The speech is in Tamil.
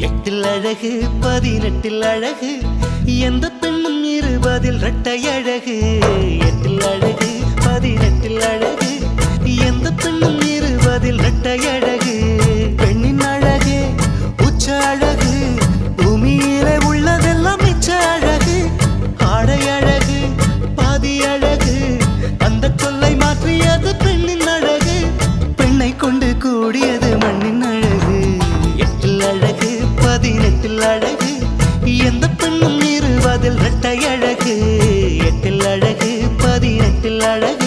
எட்டில் அழகு 18 அழகு எந்த பெண்ணும் 20 இரட்டை அழகு எட்டில் அழகு 18 அழகு எந்த பெண்ணும் 20 இரட்டை அழகு பெண்ணின் அழகு உச்ச அழகு பூமியிலே உள்ளதெல்லாம் மிச்ச அழகு ஆடை அழகு பாதி அழகு அந்த கொல்லை மாற்றியது பெண்ணின் அழகு பெண்ணை கொண்டு கூடியது மண்ணின் அழகு எட்டில் அழகு 18 அழகு எந்த பெண்ணும் 20 இரட்டை அழகு எட்டில் அழகு 18 அழகு